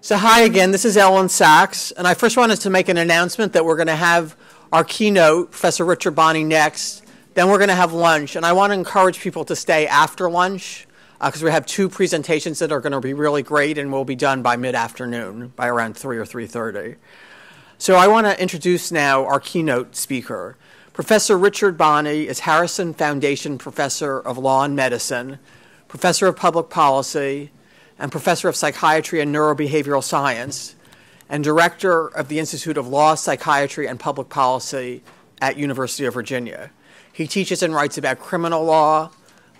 So hi again, this is Ellen Sachs, and I first wanted to make an announcement that we're going to have our keynote, Professor Richard Bonney, next. Then we're going to have lunch, and I want to encourage people to stay after lunch because we have two presentations that are going to be really great and will be done by mid-afternoon, by around 3 or 3:30. So I want to introduce now our keynote speaker. Professor Richard Bonney is Harrison Foundation Professor of Law and Medicine, Professor of Public Policy, and Professor of Psychiatry and Neurobehavioral Science, and Director of the Institute of Law, Psychiatry, and Public Policy at University of Virginia. He teaches and writes about criminal law,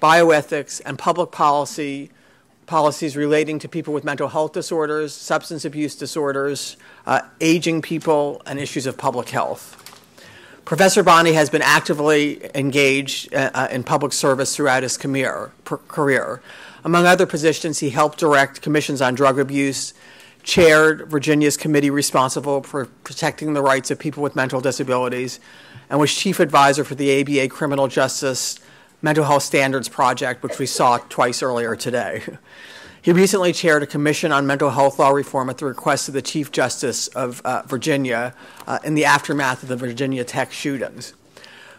bioethics, and public policies relating to people with mental health disorders, substance abuse disorders, aging people, and issues of public health. Professor Bonney has been actively engaged in public service throughout his career. Among other positions, he helped direct commissions on drug abuse, chaired Virginia's committee responsible for protecting the rights of people with mental disabilities, and was chief advisor for the ABA Criminal Justice Mental Health Standards Project, which we saw twice earlier today. He recently chaired a commission on mental health law reform at the request of the Chief Justice of Virginia in the aftermath of the Virginia Tech shootings.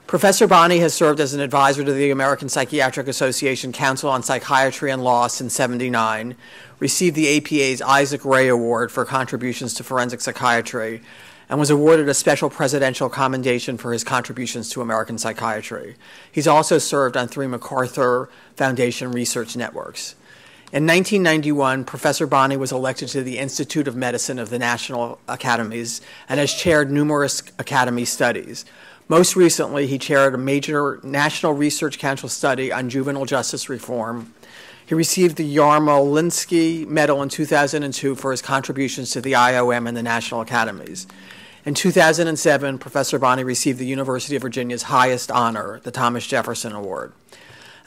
Professor Bonney has served as an advisor to the American Psychiatric Association Council on Psychiatry and Law since '79, received the APA's Isaac Ray Award for contributions to forensic psychiatry, and was awarded a special presidential commendation for his contributions to American psychiatry. He's also served on 3 MacArthur Foundation research networks. In 1991, Professor Bonney was elected to the Institute of Medicine of the National Academies and has chaired numerous academy studies. Most recently, he chaired a major National Research Council study on juvenile justice reform. He received the Yarmolinsky Medal in 2002 for his contributions to the IOM and the National Academies. In 2007, Professor Bonney received the University of Virginia's highest honor, the Thomas Jefferson Award.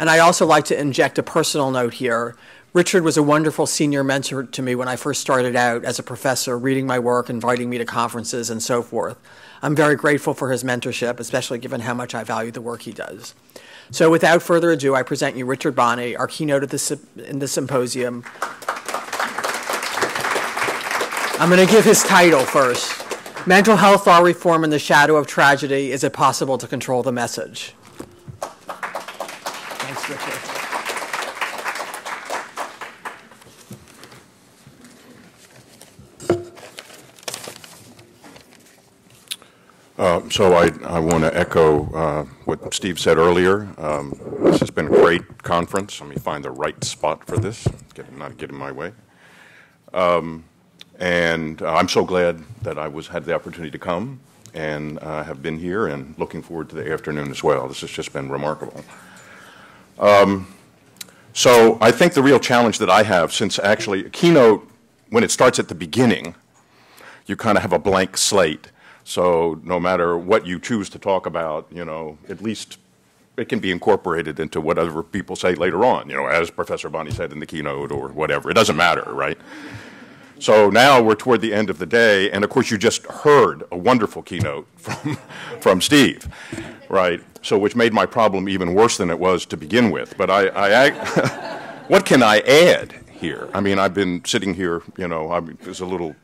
And I'd also like to inject a personal note here. Richard was a wonderful senior mentor to me when I first started out as a professor, reading my work, inviting me to conferences, and so forth. I'm very grateful for his mentorship, especially given how much I value the work he does. So without further ado, I present you Richard Bonney, our keynote in the symposium. I'm going to give his title first. Mental Health Law Reform in the Shadow of Tragedy, Is It Possible to Control the Message? Thanks, Richard. So I want to echo what Steve said earlier. This has been a great conference. Let me find the right spot for this, not get in my way. And I'm so glad that I had the opportunity to come and have been here, and looking forward to the afternoon as well. This has just been remarkable. So I think the real challenge that I have, since actually a keynote, when it starts at the beginning, you kind of have a blank slate. So no matter what you choose to talk about, at least it can be incorporated into whatever people say later on, as Professor Bonney said in the keynote or whatever. It doesn't matter, right? So now we're toward the end of the day, and of course you just heard a wonderful keynote from Steve, right? So which made my problem even worse than it was to begin with. But what can I add here? I mean, I've been sitting here, I was a little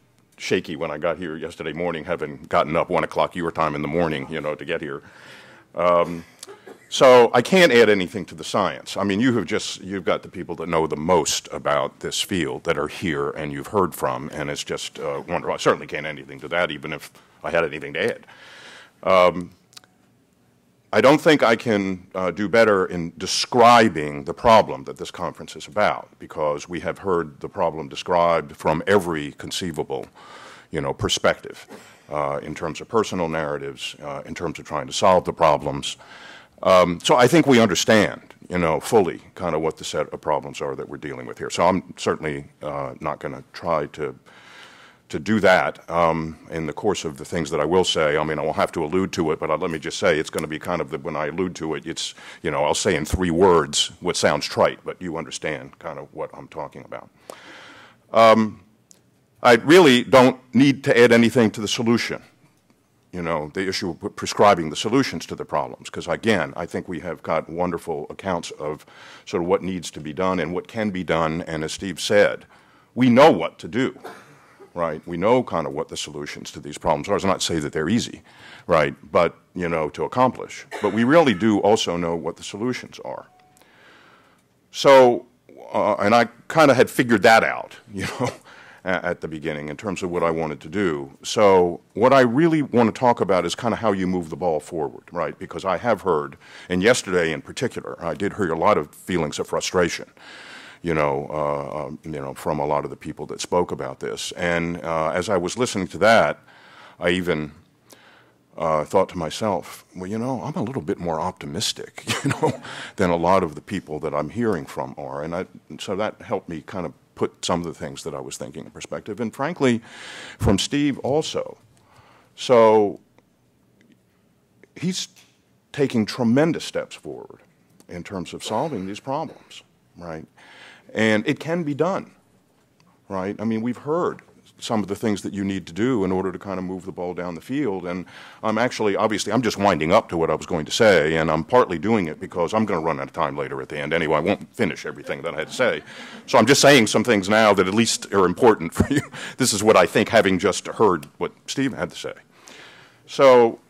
shaky when I got here yesterday morning, having gotten up 1 o'clock your time in the morning, to get here. So I can't add anything to the science. I mean, you've got the people that know the most about this field that are here and you've heard from, and it's just wonderful. I certainly can't add anything to that, even if I had anything to add. I don't think I can do better in describing the problem that this conference is about, because we have heard the problem described from every conceivable, perspective, in terms of personal narratives, in terms of trying to solve the problems. So I think we understand, fully kind of what the set of problems are that we're dealing with here. So I'm certainly not going to try to do that in the course of the things that I will say. I mean, I will have to allude to it, but let me just say it's going to be kind of when I allude to it, it's, I'll say in 3 words what sounds trite, but you understand kind of what I'm talking about. I really don't need to add anything to the solution, the issue of prescribing the solutions to the problems, because again, I think we have got wonderful accounts of sort of what needs to be done and what can be done, and as Steve said, we know what to do. right? We know kind of what the solutions to these problems are. It's not to say that they're easy, right, but, you know, to accomplish. But we really do also know what the solutions are. So, and I kind of had figured that out, you know, at the beginning in terms of what I wanted to do. So what I really want to talk about is kind of how you move the ball forward, right? Because I have heard, and yesterday in particular, I did hear a lot of feelings of frustration, you know, from a lot of the people that spoke about this. And as I was listening to that, I even thought to myself, well, you know, I'm a little bit more optimistic, you know, than a lot of the people that I'm hearing from are. And so that helped me kind of put some of the things that I was thinking in perspective. And frankly, from Steve also. So he's taking tremendous steps forward in terms of solving these problems, right? And it can be done, right? I mean, we've heard some of the things that you need to do in order to kind of move the ball down the field. And I'm actually, obviously, I'm just winding up to what I was going to say, and I'm partly doing it because I'm going to run out of time later at the end anyway. I won't finish everything that I had to say. So I'm just saying some things now that at least are important for you. This is what I think, having just heard what Steve had to say. So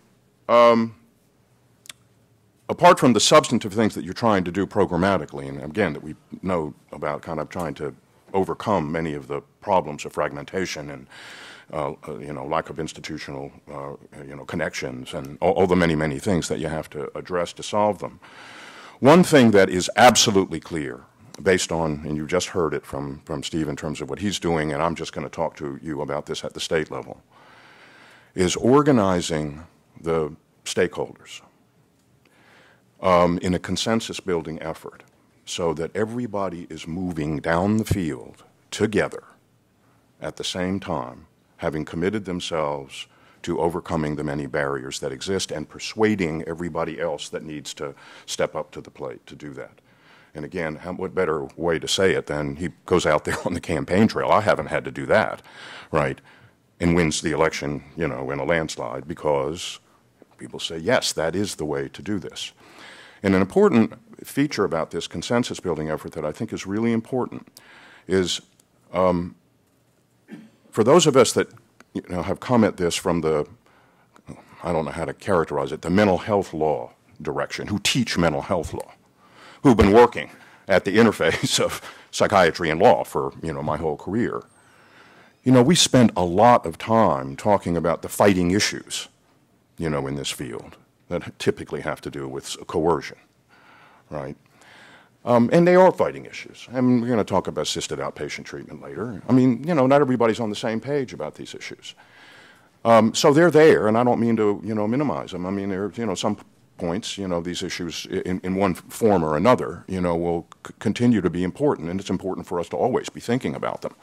apart from the substantive things that you're trying to do programmatically, and again, that we know about kind of trying to overcome many of the problems of fragmentation and you know, lack of institutional you know, connections and all the many, many things that you have to address to solve them. One thing that is absolutely clear, based on, and you just heard it from Steve in terms of what he's doing, and I'm just going to talk to you about this at the state level, is organizing the stakeholders in a consensus-building effort, so that everybody is moving down the field together at the same time, having committed themselves to overcoming the many barriers that exist and persuading everybody else that needs to step up to the plate to do that. And again, what better way to say it than he goes out there on the campaign trail. I haven't had to do that, right, and wins the election, you know, in a landslide, because people say, yes, that is the way to do this. And an important feature about this consensus-building effort that I think is really important is for those of us that, you know, have come at this from the, I don't know how to characterize it, the mental health law direction, who teach mental health law, who've been working at the interface of psychiatry and law for, you know, my whole career. You know, we spend a lot of time talking about the fighting issues, you know, in this field that typically have to do with coercion, right? And they are fighting issues. And we're going to talk about assisted outpatient treatment later. I mean, you know, not everybody's on the same page about these issues. So they're there, and I don't mean to, you know, minimize them. I mean, there are, you know, some points, you know, these issues in one form or another, you know, will continue to be important, and it's important for us to always be thinking about them.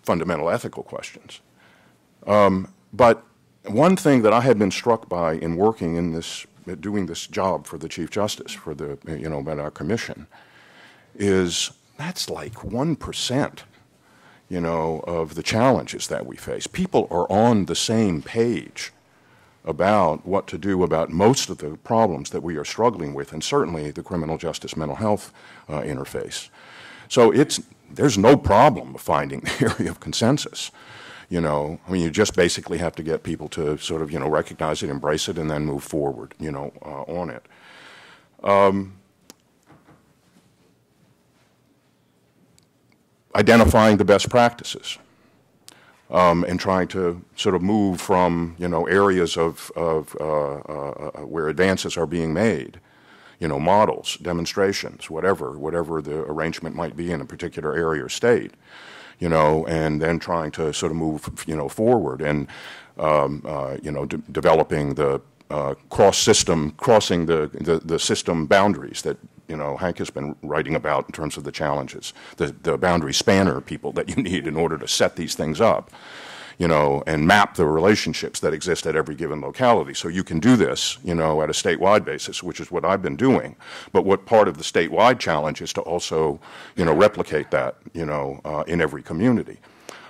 Fundamental ethical questions. But one thing that I had been struck by in working in this, doing this job for the Chief Justice, for the, you know, about our commission, is that's like 1%, you know, of the challenges that we face. People are on the same page about what to do about most of the problems that we are struggling with, and certainly the criminal justice mental health interface. So there's no problem finding the area of consensus. You know, I mean, you just basically have to get people to sort of, you know, recognize it, embrace it, and then move forward, you know, on it. Identifying the best practices and trying to sort of move from, you know, areas of where advances are being made, you know, models, demonstrations, whatever the arrangement might be in a particular area or state, you know, and then trying to sort of move, you know, forward and, you know, developing the crossing the system boundaries that, you know, Hank has been writing about in terms of the challenges, the boundary spanner people that you need in order to set these things up, you know, and map the relationships that exist at every given locality. So you can do this, you know, at a statewide basis, which is what I've been doing. But what part of the statewide challenge is to also, you know, replicate that, you know, in every community,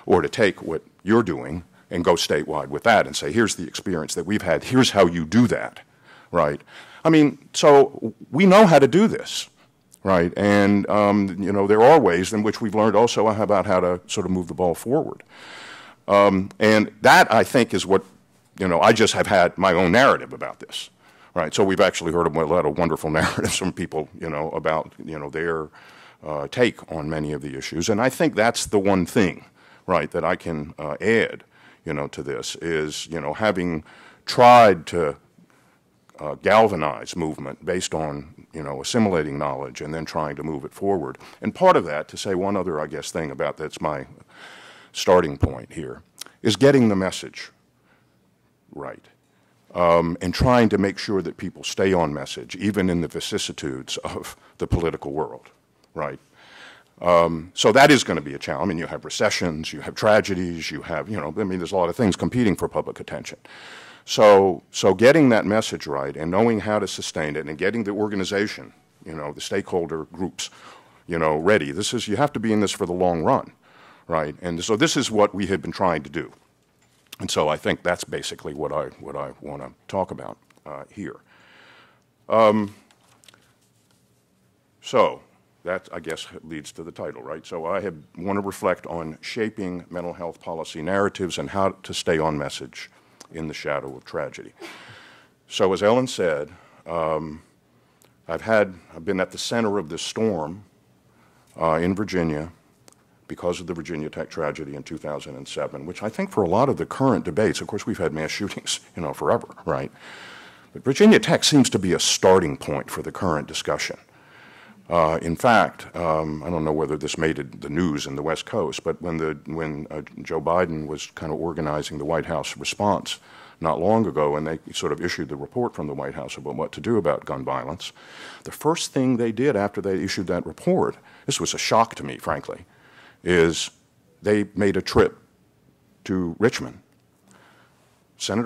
or to take what you're doing and go statewide with that and say, here's the experience that we've had, here's how you do that, right? I mean, so we know how to do this, right? And, you know, there are ways in which we've learned also about how to sort of move the ball forward. And that, I think, is what, you know, I just have had my own narrative about this, right? So we've actually heard a lot of wonderful narratives from people, you know, about, you know, their take on many of the issues. And I think that's the one thing, right, that I can add, you know, to this is, you know, having tried to galvanize movement based on, you know, assimilating knowledge and then trying to move it forward. And part of that, to say one other, I guess, thing about that's my starting point here, is getting the message right. And trying to make sure that people stay on message, even in the vicissitudes of the political world, right? So that is going to be a challenge. I mean, you have recessions, you have tragedies, you have, you know, I mean, there's a lot of things competing for public attention. So getting that message right and knowing how to sustain it and getting the organization, you know, the stakeholder groups, you know, ready. This is, you have to be in this for the long run, right? And so this is what we have been trying to do. And so I think that's basically what I want to talk about here. So that, I guess, leads to the title, right? So I want to reflect on shaping mental health policy narratives and how to stay on message in the shadow of tragedy. So as Ellen said, I've been at the center of this storm in Virginia because of the Virginia Tech tragedy in 2007, which I think for a lot of the current debates, of course we've had mass shootings, you know, forever, right? But Virginia Tech seems to be a starting point for the current discussion. In fact, I don't know whether this made the news in the West Coast, but when Joe Biden was kind of organizing the White House response not long ago, and they sort of issued the report from the White House about what to do about gun violence, the first thing they did after they issued that report, this was a shock to me, frankly, is they made a trip to Richmond. Vice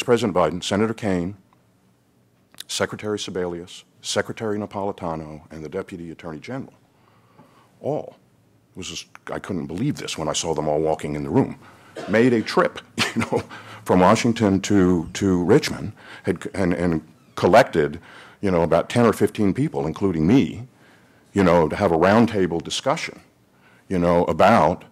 President Biden, Senator Kaine, Secretary Sebelius, Secretary Napolitano, and the Deputy Attorney General. All. It was just, I couldn't believe this when I saw them all walking in the room. Made a trip, you know, from Washington to Richmond, and collected, you know, about 10 or 15 people, including me, you know, to have a roundtable discussion, you know, about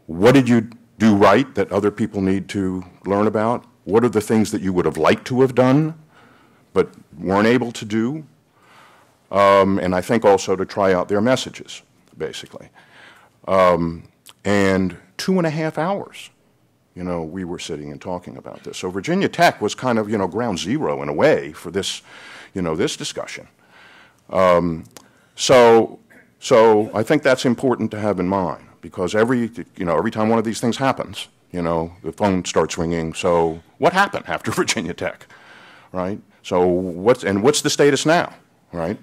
what did you do right that other people need to learn about? What are the things that you would have liked to have done but weren't able to do? And I think also to try out their messages, basically. And 2.5 hours, you know, we were sitting and talking about this. So Virginia Tech was kind of, you know, ground zero in a way for this, you know, this discussion. So I think that's important to have in mind, because every time one of these things happens, you know, the phone starts ringing. So what happened after Virginia Tech, right? So what's the status now, right?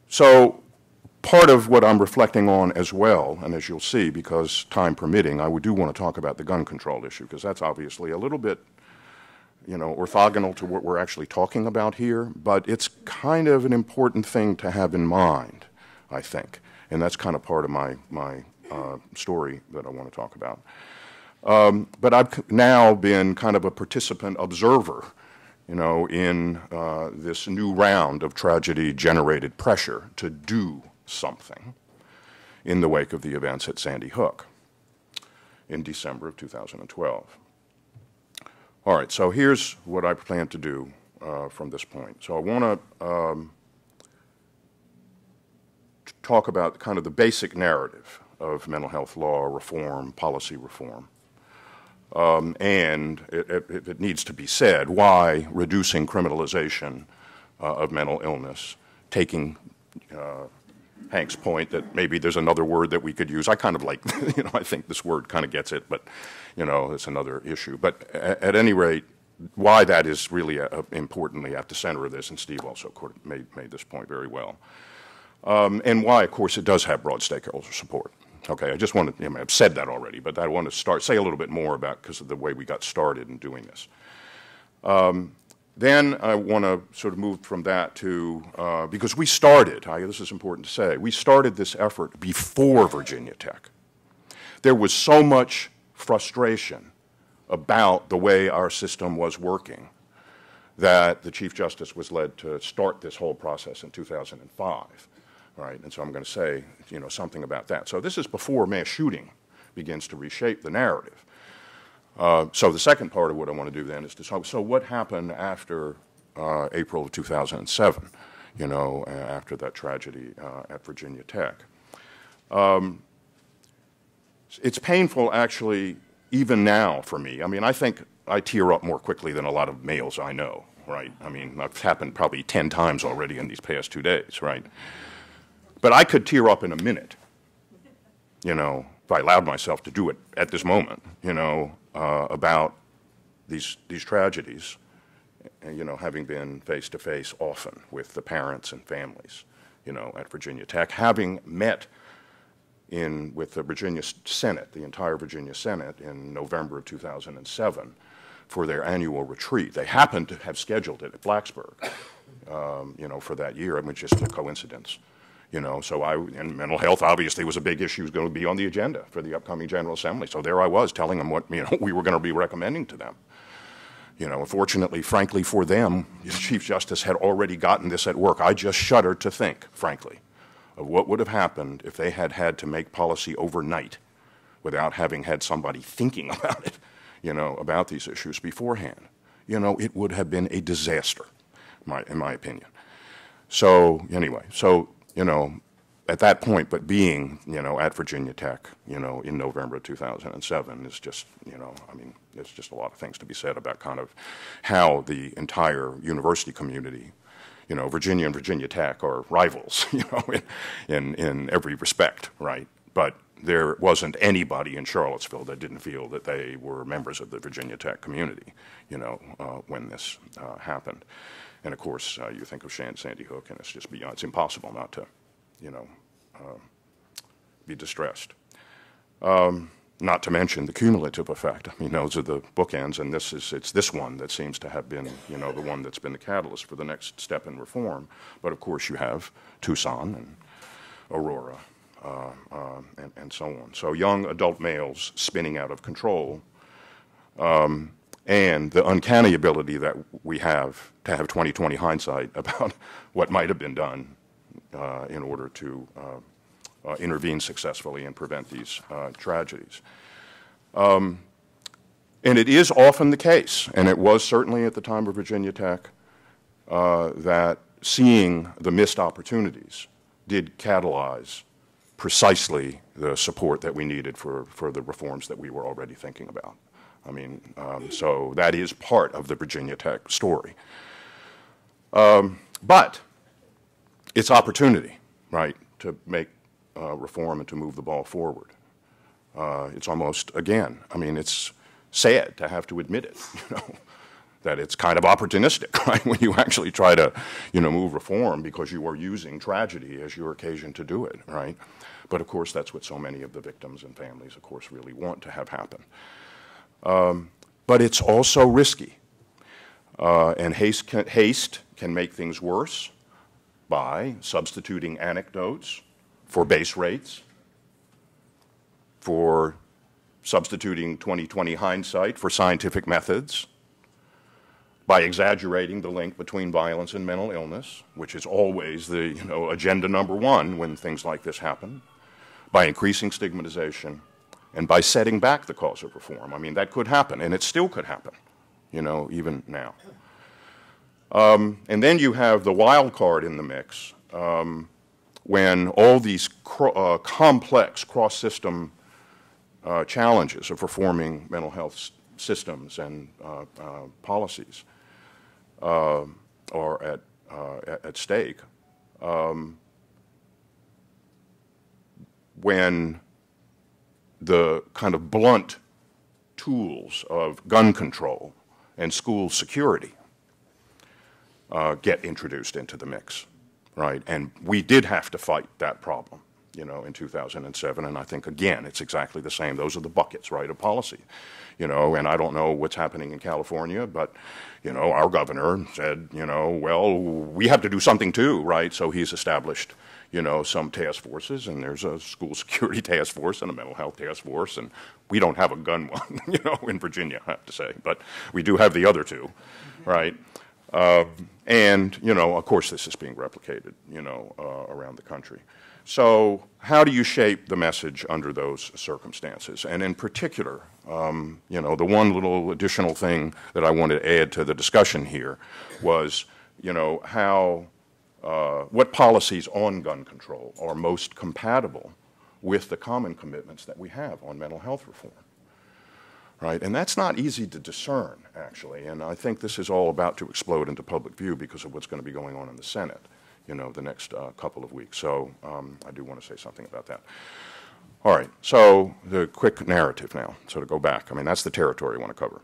So part of what I'm reflecting on as well, and as you'll see, because time permitting, I do want to talk about the gun control issue, because that's obviously a little bit, you know, orthogonal to what we're actually talking about here, but it's kind of an important thing to have in mind, I think, and that's kind of part of my story that I want to talk about. But I've now been kind of a participant observer, you know, in this new round of tragedy-generated pressure to do something in the wake of the events at Sandy Hook in December of 2012. All right, so here's what I plan to do from this point. So I want to talk about kind of the basic narrative of mental health law reform, policy reform. And it needs to be said why reducing criminalization of mental illness, taking Hank's point that maybe there's another word that we could use. I kind of like, you know, I think this word kind of gets it, but, you know, it's another issue. But at any rate, why that is really importantly at the center of this, and Steve also made this point very well, and why, of course, it does have broad stakeholder support. Okay, I just want to, I've said that already, but I want to say a little bit more about, because of the way we got started in doing this. Then I want to sort of move from that to, because we started, this is important to say, we started this effort before Virginia Tech. There was so much frustration about the way our system was working that the Chief Justice was led to start this whole process in 2005, right? And so I'm going to say, something about that. So this is before mass shooting begins to reshape the narrative. So the second part of what I want to do then is to talk, so what happened after April of 2007, after that tragedy at Virginia Tech. It's painful, actually, even now for me. I mean, I think I tear up more quickly than a lot of males I know, right? I mean, that's happened probably 10 times already in these past 2 days, right? But I could tear up in a minute, if I allowed myself to do it at this moment, about these tragedies, having been face-to-face often with the parents and families, at Virginia Tech, having met with the Virginia Senate, the entire Virginia Senate, in November of 2007 for their annual retreat. They happened to have scheduled it at Blacksburg, for that year. I mean, just a coincidence. So and mental health obviously was a big issue, was going to be on the agenda for the upcoming General Assembly. So there I was telling them what, we were going to be recommending to them. Unfortunately, frankly, for them, the Chief Justice had already gotten this at work. I just shudder to think, frankly, of what would have happened if they had had to make policy overnight without having had somebody thinking about it, about these issues beforehand. It would have been a disaster, in my opinion. So anyway, at that point, but being, at Virginia Tech, in November of 2007 is just, I mean, there's just a lot of things to be said about kind of how the entire university community, Virginia and Virginia Tech are rivals, in every respect, right? But there wasn't anybody in Charlottesville that didn't feel that they were members of the Virginia Tech community, when this happened. And of course, you think of Sandy Hook, and it's just beyond, it's impossible not to, be distressed. Not to mention the cumulative effect. I mean, those are the bookends, and it's this one that seems to have been, the one that's been the catalyst for the next step in reform. But of course, you have Tucson and Aurora, and so on. So young adult males spinning out of control, and the uncanny ability that we have to have 20/20 hindsight about what might have been done in order to intervene successfully and prevent these tragedies. And it is often the case, and it was certainly at the time of Virginia Tech, that seeing the missed opportunities did catalyze precisely the support that we needed for the reforms that we were already thinking about. I mean, so that is part of the Virginia Tech story. But it's opportunity, right, to make reform and to move the ball forward. It's almost, again, I mean, it's sad to have to admit it, that it's kind of opportunistic, right, when you actually try to, move reform because you are using tragedy as your occasion to do it, right? But of course, that's what so many of the victims and families, of course, really want to have happen. But it's also risky, and haste can make things worse by substituting anecdotes for base rates, for substituting 20/20 hindsight for scientific methods, by exaggerating the link between violence and mental illness, which is always the agenda number one when things like this happen, by increasing stigmatization, and by setting back the cause of reform. I mean, that could happen, and it still could happen, even now. And then you have the wild card in the mix, when all these complex cross-system challenges of reforming mental health systems and policies are at stake, when the kind of blunt tools of gun control and school security get introduced into the mix, right? And we did have to fight that problem, in 2007, and I think, again, it's exactly the same. Those are the buckets, right, of policy, and I don't know what's happening in California, but, our governor said, well, we have to do something too, right? So he's established, you know, some task forces, and there's a school security task force and a mental health task force, and we don't have a gun one, you know, in Virginia, I have to say, but we do have the other two, right? And, you know, of course this is being replicated, you know, around the country. So how do you shape the message under those circumstances? And in particular, you know, the one little additional thing that I wanted to add to the discussion here was, you know, how, what policies on gun control are most compatible with the common commitments that we have on mental health reform, right? And that's not easy to discern, actually, and I think this is all about to explode into public view because of what's going to be going on in the Senate, you know, the next couple of weeks. So I do want to say something about that. All right, so the quick narrative now, so to go back. I mean, that's the territory I want to cover.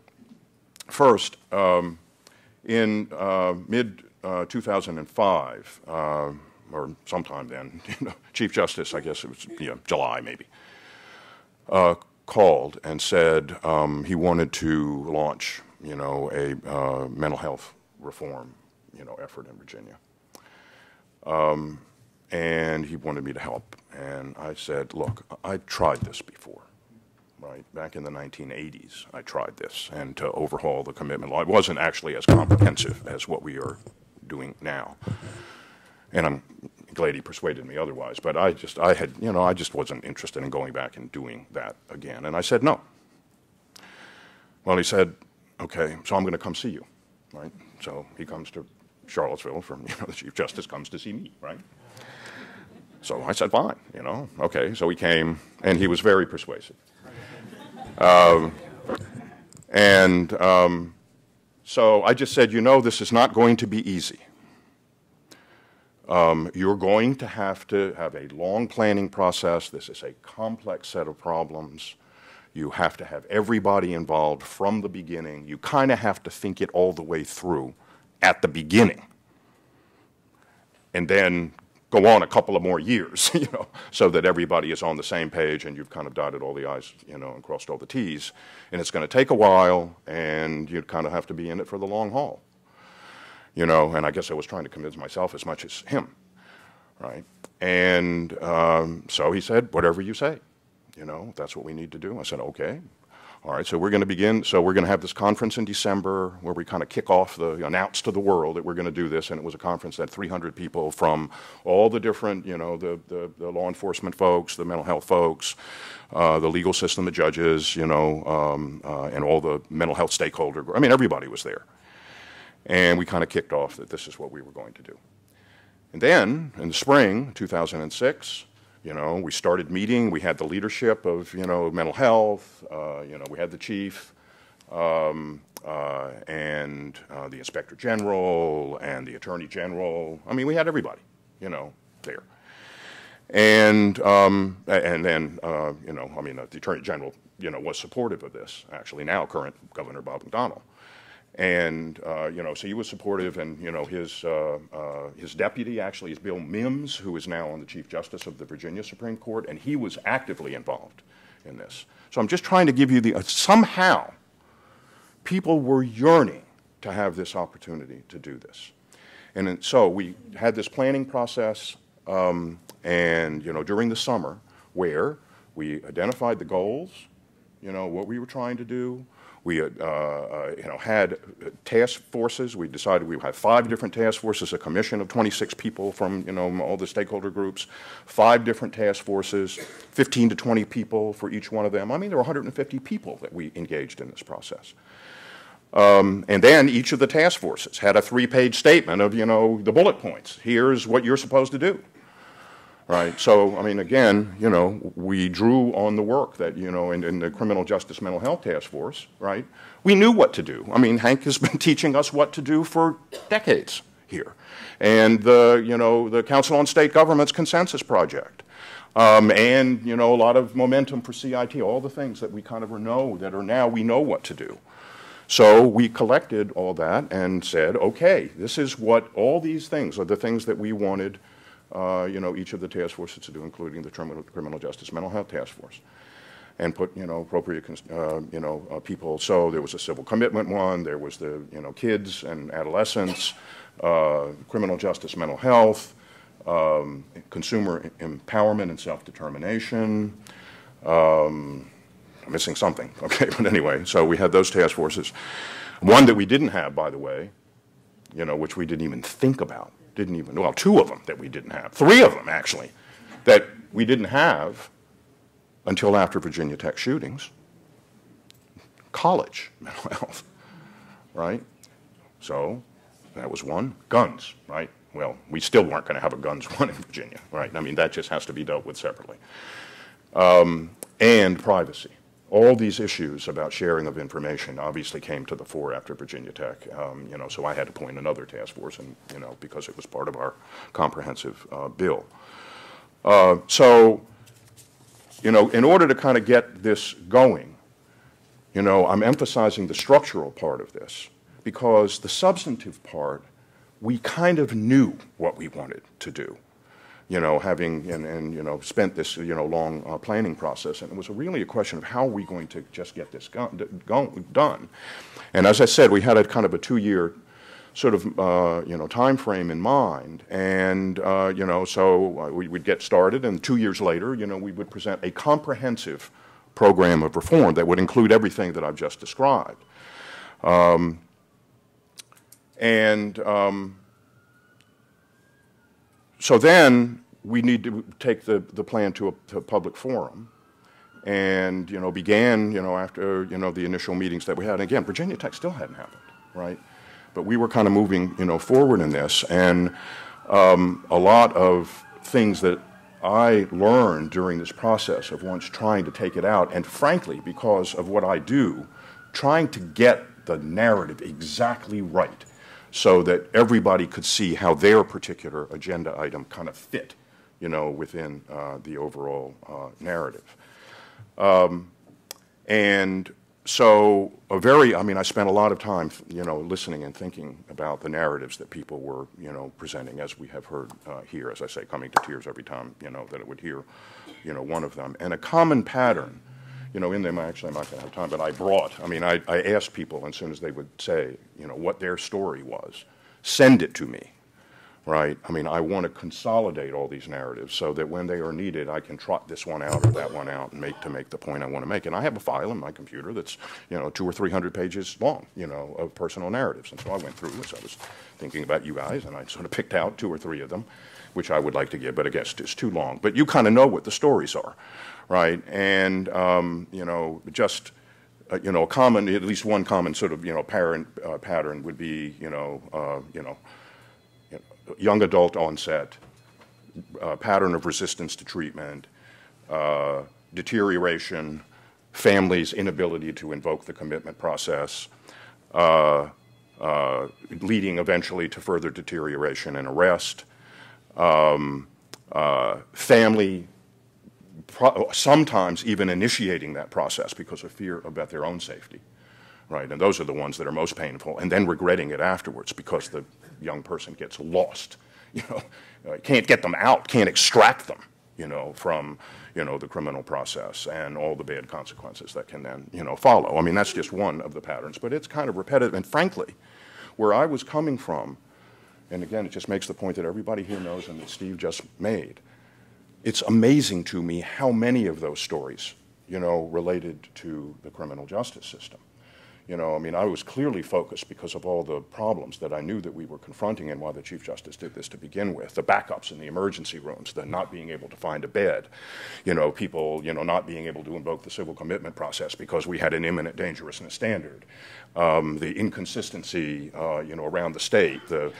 First, in mid-2005, or sometime then, you know, Chief Justice, I guess it was, you know, July maybe, called and said he wanted to launch, you know, a mental health reform, you know, effort in Virginia. And he wanted me to help. And I said, look, I tried this before, right? Back in the 1980s, I tried this, and to overhaul the commitment law. It wasn't actually as comprehensive as what we are doing now. And I'm glad he persuaded me otherwise, but I just wasn't interested in going back and doing that again. And I said, no. Well, he said, okay, so I'm going to come see you, right? So he comes to Charlottesville from, you know, the Chief Justice comes to see me, right? So I said, fine, you know, okay. So he came, and he was very persuasive. So I just said, you know, this is not going to be easy. You're going to have a long planning process. This is a complex set of problems. You have to have everybody involved from the beginning. You kind of have to think it all the way through at the beginning, and then go on a couple of more years, you know, so that everybody is on the same page and you've kind of dotted all the I's, you know, and crossed all the T's. And it's going to take a while, and you kind of have to be in it for the long haul, you know. And I guess I was trying to convince myself as much as him, right? And so he said, whatever you say, you know, that's what we need to do. I said, okay. All right, so we're going to begin. So we're going to have this conference in December where we kind of kick off, announce to the world that we're going to do this. And it was a conference that had 300 people from all the different, you know, the law enforcement folks, the mental health folks, the legal system, the judges, you know, and all the mental health stakeholders. I mean, everybody was there. And we kind of kicked off that this is what we were going to do. And then in the spring, 2006, you know, we started meeting. We had the leadership of, you know, mental health. You know, we had the chief and the inspector general and the attorney general. I mean, we had everybody, you know, there. And then, you know, I mean, the attorney general, you know, was supportive of this. Actually, now current Governor Bob McDonnell. And, you know, so he was supportive, and, you know, his deputy actually is Bill Mims, who is now on the Chief Justice of the Virginia Supreme Court, and he was actively involved in this. So I'm just trying to give you somehow people were yearning to have this opportunity to do this. And so we had this planning process, and, you know, during the summer, where we identified the goals, you know, what we were trying to do. We you know, had task forces. We decided we would have 5 different task forces, a commission of 26 people from, you know, all the stakeholder groups, 5 different task forces, 15 to 20 people for each one of them. I mean, there were 150 people that we engaged in this process. And then each of the task forces had a 3-page statement of, you know, the bullet points. Here's what you're supposed to do. Right. So, I mean, again, you know, we drew on the work that, you know, in the Criminal Justice Mental Health Task Force, right? We knew what to do. I mean, Hank has been teaching us what to do for decades here. And you know, the Council on State Government's Consensus Project. And, you know, a lot of momentum for CIT, all the things that we kind of know that are now we know what to do. So we collected all that and said, okay, this is what all these things are the things that we wanted you know, each of the task forces to do, including the Criminal Justice Mental Health Task Force, and put, you know, appropriate, you know, people. So there was a civil commitment one. There was the, you know, kids and adolescents, criminal justice mental health, consumer empowerment and self-determination. I'm missing something, okay, but anyway, so we had those task forces. One that we didn't have, by the way, which we didn't even think about, well, two of them that we didn't have, three of them, actually, that we didn't have until after Virginia Tech shootings. College mental health, right? So that was one. Guns, right? Well, we still weren't going to have a guns one in Virginia, right? I mean, that just has to be dealt with separately. And privacy. All these issues about sharing of information obviously came to the fore after Virginia Tech, so I had to appoint another task force, and because it was part of our comprehensive bill. In order to kind of get this going, I'm emphasizing the structural part of this, because the substantive part, we kind of knew what we wanted to do, having spent this long planning process, and it was really a question of how are we going to just get this done. And as I said, we had a kind of a 2-year sort of time frame in mind, and so we would get started, and 2 years later, we would present a comprehensive program of reform that would include everything that I've just described. So then we need to take the plan to a public forum, and began after the initial meetings that we had. And again, Virginia Tech still hadn't happened, right? But we were kind of moving forward in this, and a lot of things that I learned during this process of once trying to take it out, and frankly, because of what I do, trying to get the narrative exactly right, so that everybody could see how their particular agenda item kind of fit, within the overall narrative. And so I spent a lot of time, listening and thinking about the narratives that people were, presenting, as we have heard here, as I say, coming to tears every time, that it would hear, one of them. And a common pattern, in them, actually, I'm not going to have time, but I asked people as soon as they would say, what their story was, send it to me, right? I want to consolidate all these narratives so that when they are needed, I can trot this one out or that one out and make the point I want to make. And I have a file in my computer that's, 200 or 300 pages long, of personal narratives. And so I went through this. I was thinking about you guys, and I sort of picked out 2 or 3 of them, which I would like to give, but I guess it's too long. But you kind of know what the stories are, right? And, just, a common, at least one common sort of, pattern would be, young adult onset, pattern of resistance to treatment, deterioration, families' inability to invoke the commitment process, leading eventually to further deterioration and arrest, family sometimes even initiating that process because of fear about their own safety, right? And those are the ones that are most painful, and then regretting it afterwards because the young person gets lost, can't get them out, can't extract them, from, the criminal process and all the bad consequences that can then, follow. That's just one of the patterns, but it's kind of repetitive. And frankly, where I was coming from, and again, it just makes the point that everybody here knows and that Steve just made, it's amazing to me how many of those stories, related to the criminal justice system. I was clearly focused because of all the problems that I knew that we were confronting and why the Chief Justice did this to begin with. The backups in the emergency rooms, the not being able to find a bed, people, not being able to invoke the civil commitment process because we had an imminent dangerousness standard. The inconsistency, around the state, the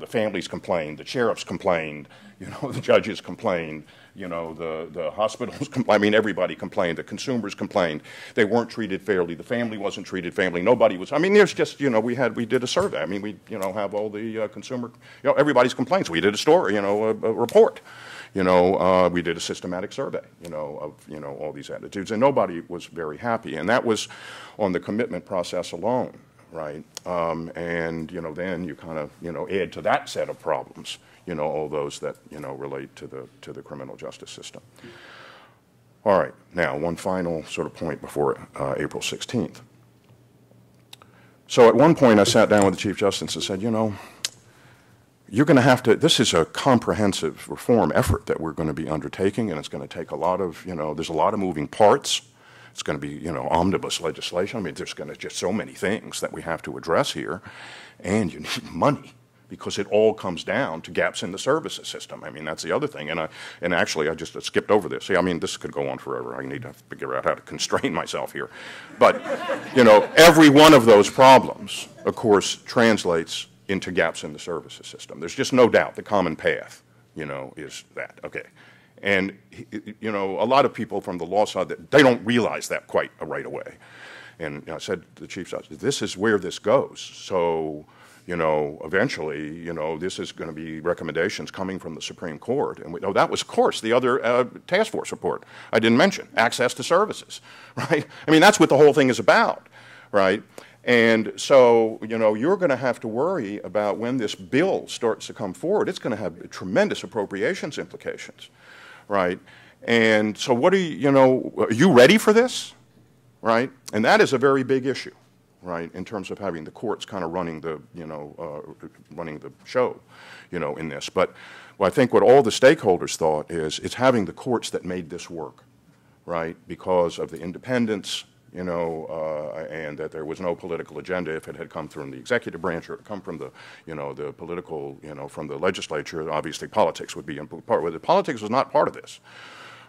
families complained, the sheriffs complained, the judges complained, the hospitals complained. Everybody complained. The consumers complained. They weren't treated fairly. The family wasn't treated fairly. Nobody was. There's just, we did a survey. We, have all the consumer, everybody's complaints. We did a story, a report. We did a systematic survey, of, all these attitudes, and nobody was very happy. And that was on the commitment process alone, right? And, then you kind of, add to that set of problems, all those that, relate to the criminal justice system. All right, now, one final sort of point before April 16th. So at one point, I sat down with the Chief Justice and said, you're going to have to, this is a comprehensive reform effort that we're going to be undertaking, and it's going to take a lot of, there's a lot of moving parts. It's going to be, omnibus legislation. I mean, there's going to just so many things that we have to address here, and you need money because it all comes down to gaps in the services system. I mean, that's the other thing. And actually, I just skipped over this. See, I mean, this could go on forever. I need to figure out how to constrain myself here. But, every one of those problems, of course, translates into gaps in the services system. There's just no doubt the common path, is that. Okay. And, a lot of people from the law side, they don't realize that quite right away. And I said to the Chief Justice, this is where this goes. So, eventually, this is going to be recommendations coming from the Supreme Court. And that was, of course, the other task force report I didn't mention, access to services, right? I mean, that's what the whole thing is about, right? And so, you're going to have to worry about when this bill starts to come forward, it's going to have tremendous appropriations implications, right? And so what are you ready for this, right? And that is a very big issue, right, in terms of having the courts kind of running the, running the show, in this. But I think what all the stakeholders thought is it's having the courts that made this work, right, because of the independence, and that there was no political agenda if it had come from the executive branch or it come from the, the political, from the legislature. Obviously, politics would be part of it. Politics was not part of this,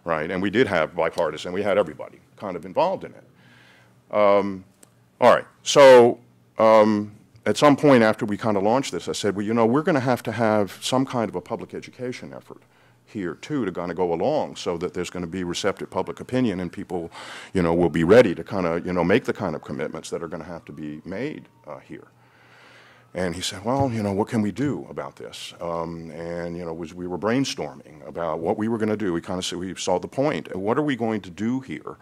right? And we did have bipartisan. We had everybody kind of involved in it. All right. So at some point after we kind of launched this, I said, well, we're going to have some kind of a public education effort here, too, to kind of go along so that there's going to be receptive public opinion and people, will be ready to kind of, make the kind of commitments that are going to have to be made here. And he said, well, what can we do about this? And, we were brainstorming about what we were going to do. We kind of said, we saw the point. What are we going to do here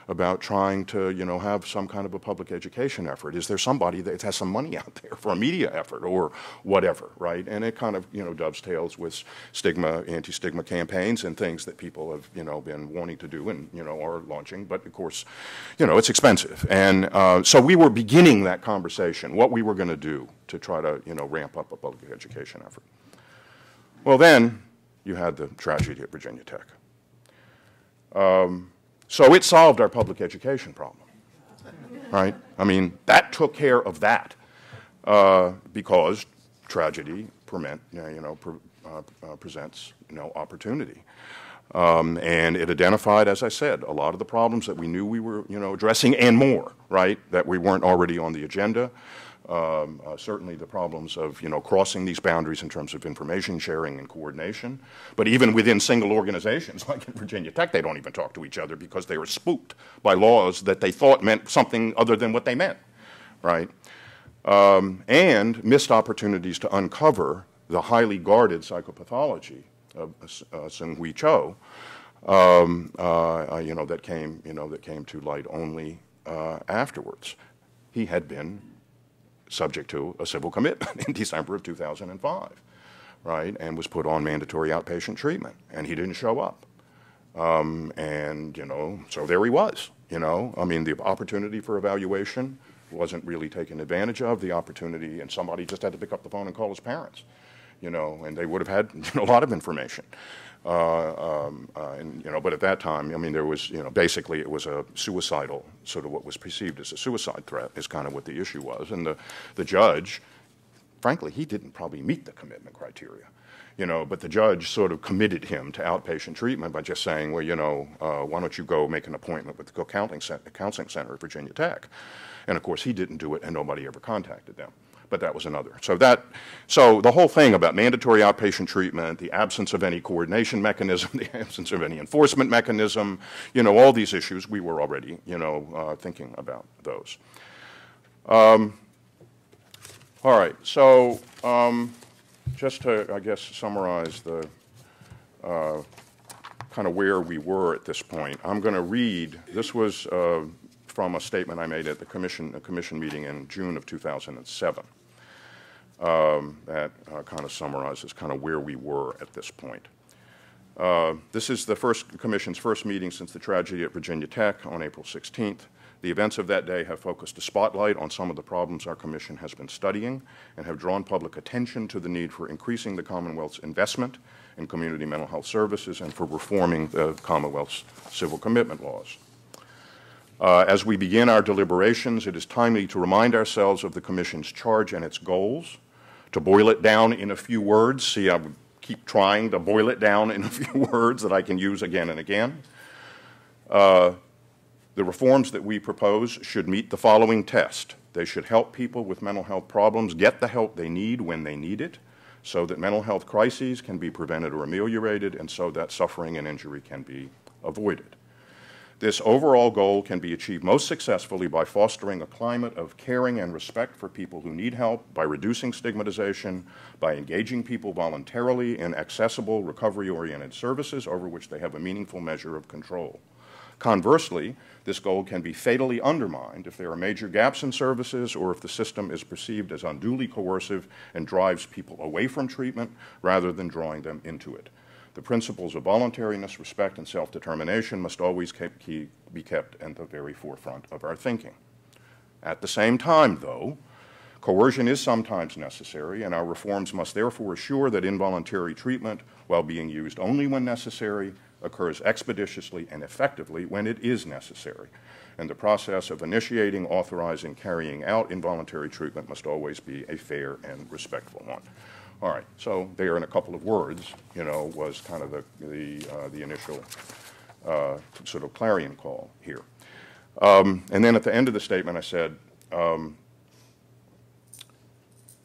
about trying to, have some kind of a public education effort? Is there somebody that has some money out there for a media effort or whatever, right? And it kind of, dovetails with stigma, anti-stigma campaigns and things that people have, been wanting to do and, are launching. But, of course, it's expensive. And so we were beginning that conversation, what we were going to do to try to, ramp up a public education effort. Well, then you had the tragedy at Virginia Tech. So it solved our public education problem, right? I mean, that took care of that because tragedy presents opportunity. And it identified, as I said, a lot of the problems that we knew we were addressing and more, right, that we weren't already on the agenda. Certainly the problems of, crossing these boundaries in terms of information sharing and coordination. But even within single organizations, like in Virginia Tech, they don't even talk to each other because they were spooked by laws that they thought meant something other than what they meant, right? And missed opportunities to uncover the highly guarded psychopathology of Seung-Hui Cho, that came to light only afterwards. He had been subject to a civil commitment in December of 2005, right, and was put on mandatory outpatient treatment, and he didn't show up. And, so there he was, I mean, the opportunity for evaluation wasn't really taken advantage of, the opportunity, and somebody just had to pick up the phone and call his parents, and they would have had a lot of information. But at that time, I mean, there was, basically it was a suicidal, sort of what was perceived as a suicide threat is kind of what the issue was. And the judge, frankly, he didn't probably meet the commitment criteria, but the judge sort of committed him to outpatient treatment by just saying, well, why don't you go make an appointment with the counseling center at Virginia Tech? And of course, he didn't do it, and nobody ever contacted them. But that was another. So the whole thing about mandatory outpatient treatment, the absence of any coordination mechanism, the absence of any enforcement mechanism, all these issues, we were already, thinking about those. All right. So just to, I guess, summarize the kind of where we were at this point, I'm going to read. This was from a statement I made at the commission meeting in June of 2007. That kind of summarizes kind of where we were at this point. This is the commission's first meeting since the tragedy at Virginia Tech on April 16th, The events of that day have focused a spotlight on some of the problems our Commission has been studying and have drawn public attention to the need for increasing the Commonwealth's investment in community mental health services and for reforming the Commonwealth's civil commitment laws. As we begin our deliberations, it is timely to remind ourselves of the Commission's charge and its goals. To boil it down in a few words, see, I would keep trying to boil it down in a few words that I can use again and again. The reforms that we propose should meet the following test. They should help people with mental health problems get the help they need when they need it, so that mental health crises can be prevented or ameliorated, and so that suffering and injury can be avoided. This overall goal can be achieved most successfully by fostering a climate of caring and respect for people who need help, by reducing stigmatization, by engaging people voluntarily in accessible, recovery-oriented services over which they have a meaningful measure of control. Conversely, this goal can be fatally undermined if there are major gaps in services or if the system is perceived as unduly coercive and drives people away from treatment rather than drawing them into it. The principles of voluntariness, respect, and self-determination must always be kept at the very forefront of our thinking. At the same time, though, coercion is sometimes necessary, and our reforms must therefore assure that involuntary treatment, while being used only when necessary, occurs expeditiously and effectively when it is necessary. And the process of initiating, authorizing, carrying out involuntary treatment must always be a fair and respectful one. All right, so there in a couple of words, was kind of the initial sort of clarion call here. And then at the end of the statement I said, I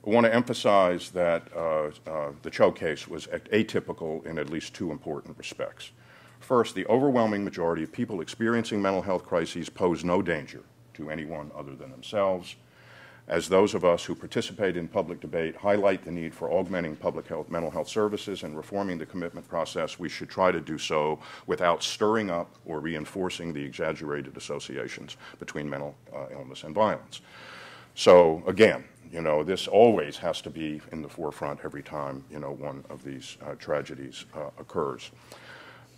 want to emphasize that the Cho case was atypical in at least two important respects. First, the overwhelming majority of people experiencing mental health crises pose no danger to anyone other than themselves. As those of us who participate in public debate highlight the need for augmenting public health, mental health services and reforming the commitment process, we should try to do so without stirring up or reinforcing the exaggerated associations between mental illness and violence. So again, this always has to be in the forefront every time, one of these tragedies occurs.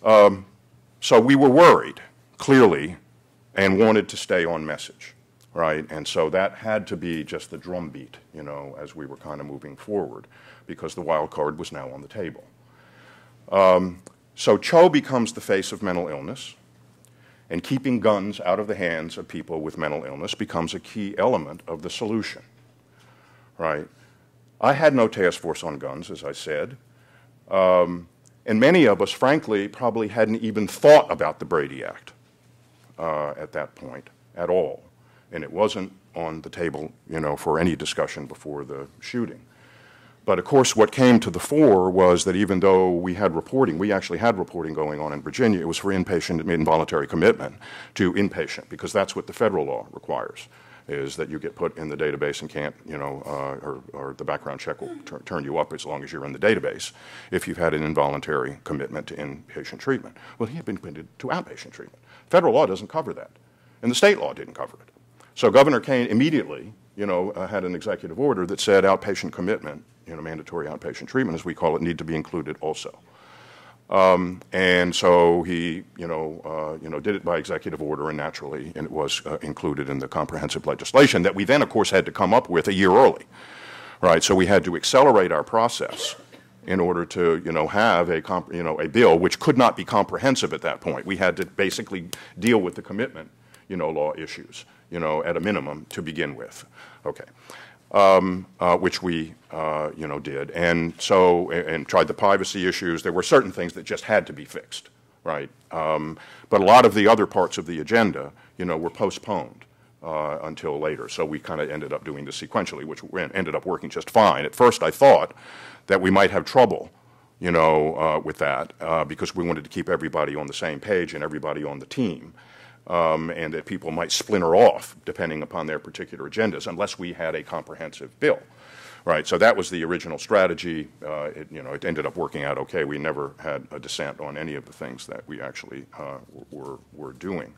So we were worried, clearly, and wanted to stay on message, right? And so that had to be just the drumbeat, as we were kind of moving forward, because the wild card was now on the table. So Cho becomes the face of mental illness, and keeping guns out of the hands of people with mental illness becomes a key element of the solution, right? I had no task force on guns, as I said. And many of us, frankly, probably hadn't even thought about the Brady Act at that point at all. And it wasn't on the table, for any discussion before the shooting. But of course, what came to the fore was that even though we had reporting, we actually had reporting going on in Virginia, it was for inpatient involuntary commitment to inpatient, because that's what the federal law requires, is that you get put in the database and can't, or the background check will turn you up as long as you're in the database if you've had an involuntary commitment to inpatient treatment. Well, he had been committed to outpatient treatment. Federal law doesn't cover that, and the state law didn't cover it. So Governor Kane immediately, had an executive order that said outpatient commitment, mandatory outpatient treatment, as we call it, need to be included also. And so he, did it by executive order, and naturally, and it was included in the comprehensive legislation that we then, of course, had to come up with a year early, right? So we had to accelerate our process in order to, have a bill which could not be comprehensive at that point. We had to basically deal with the commitment, law issues, at a minimum to begin with. Okay. Which we, did. And so, and tried the privacy issues. There were certain things that just had to be fixed, right? But a lot of the other parts of the agenda, were postponed until later. So we kind of ended up doing this sequentially, which ended up working just fine. At first I thought that we might have trouble, with that because we wanted to keep everybody on the same page and everybody on the team. And that people might splinter off depending upon their particular agendas unless we had a comprehensive bill, right? So that was the original strategy. It ended up working out okay. We never had a dissent on any of the things that we actually were doing.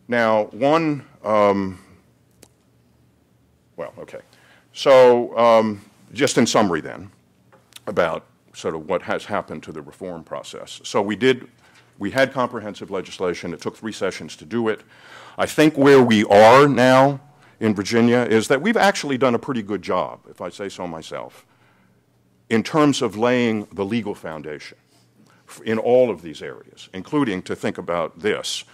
Now, one, well, okay. So just in summary then, about sort of what has happened to the reform process. So we did We had comprehensive legislation. It took 3 sessions to do it. I think where we are now in Virginia is that we've actually done a pretty good job, if I say so myself, in terms of laying the legal foundation in all of these areas, including, to think about this,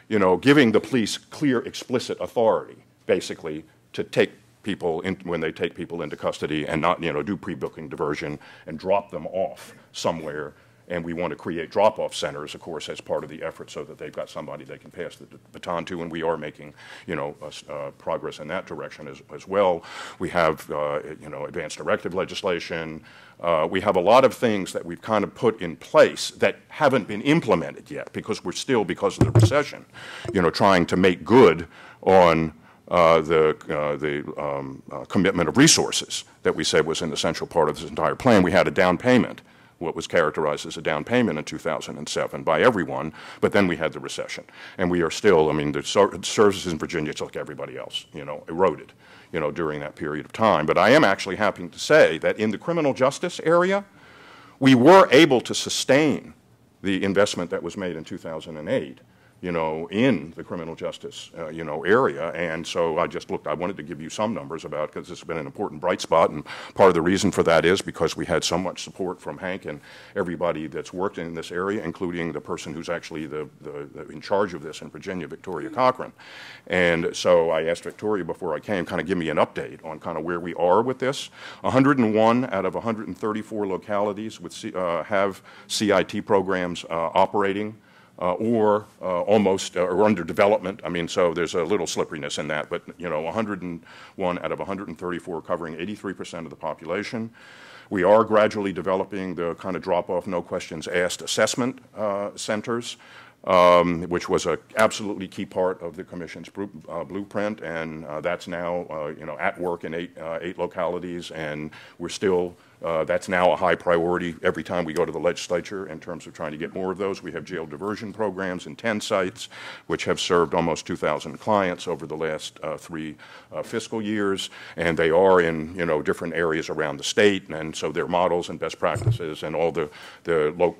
you know, giving the police clear, explicit authority, basically, to take people in, when they take people into custody, and not, you know, do pre-booking diversion and drop them off somewhere. And we want to create drop-off centers, of course, as part of the effort, so that they've got somebody they can pass the baton to, and we are making, you know, progress in that direction as well. We have, you know, advanced directive legislation. We have a lot of things that we've kind of put in place that haven't been implemented yet, because we're still, because of the recession, you know, trying to make good on the commitment of resources that we said was an essential part of this entire plan. We had a down payment, what was characterized as a down payment in 2007 by everyone, but then we had the recession. And we are still, I mean, the services in Virginia, it's like everybody else, you know, eroded, you know, during that period of time. But I am actually happy to say that in the criminal justice area, we were able to sustain the investment that was made in 2008, you know, in the criminal justice, you know, area. And so I just looked, I wanted to give you some numbers about, because this has been an important bright spot, and part of the reason for that is because we had so much support from Hank and everybody that's worked in this area, including the person who's actually in charge of this in Virginia, Victoria Cochran. And so I asked Victoria before I came, kind of give me an update on kind of where we are with this. 101 out of 134 localities have CIT programs operating. Or almost or under development. I mean, so there's a little slipperiness in that, but, you know, 101 out of 134 covering 83% of the population. We are gradually developing the kind of drop-off, no questions asked assessment centers, which was an absolutely key part of the Commission's blueprint, and that's now, you know, at work in eight localities, and we're still, that's now a high priority every time we go to the legislature in terms of trying to get more of those. We have jail diversion programs in 10 sites, which have served almost 2,000 clients over the last 3 fiscal years, and they are in, you know, different areas around the state, and so their models and best practices and all the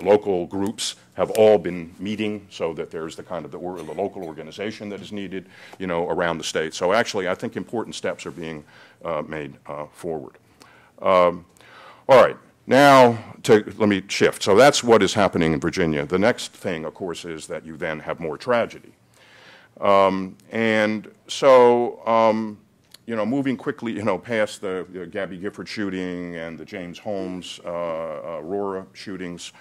local groups have all been meeting, so that there's the kind of the local organization that is needed, you know, around the state. So actually, I think important steps are being made forward. All right, now let me shift. So that's what is happening in Virginia. The next thing, of course, is that you then have more tragedy. And so, you know, moving quickly, you know, past the Gabby Gifford shooting and the James Holmes, Aurora shootings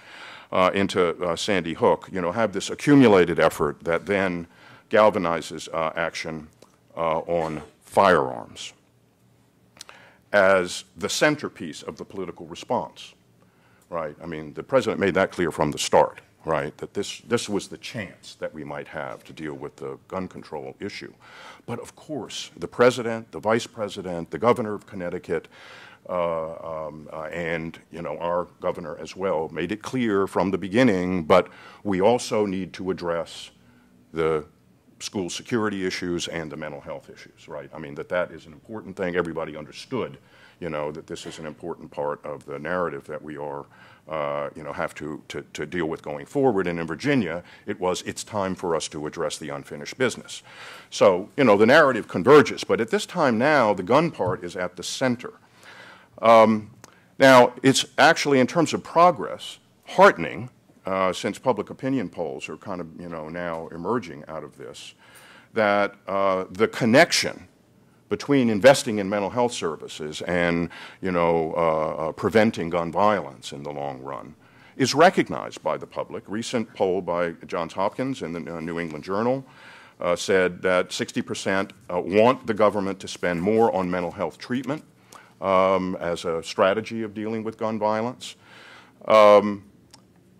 into Sandy Hook, you know, have this accumulated effort that then galvanizes action on firearms as the centerpiece of the political response, right? I mean, the president made that clear from the start, right, that this was the chance that we might have to deal with the gun control issue. But of course, the president, the vice president, the governor of Connecticut, and, you know, our governor as well made it clear from the beginning, but we also need to address the school security issues and the mental health issues, right? I mean, that is an important thing. Everybody understood, you know, that this is an important part of the narrative that we are, you know, have to deal with going forward. And in Virginia, it's time for us to address the unfinished business. So, you know, the narrative converges, but at this time now, the gun part is at the center. Now, it's actually, in terms of progress, heartening, since public opinion polls are kind of, you know, now emerging out of this, that the connection between investing in mental health services and, you know, preventing gun violence in the long run is recognized by the public. Recent poll by Johns Hopkins in the New England Journal said that 60% want the government to spend more on mental health treatment as a strategy of dealing with gun violence.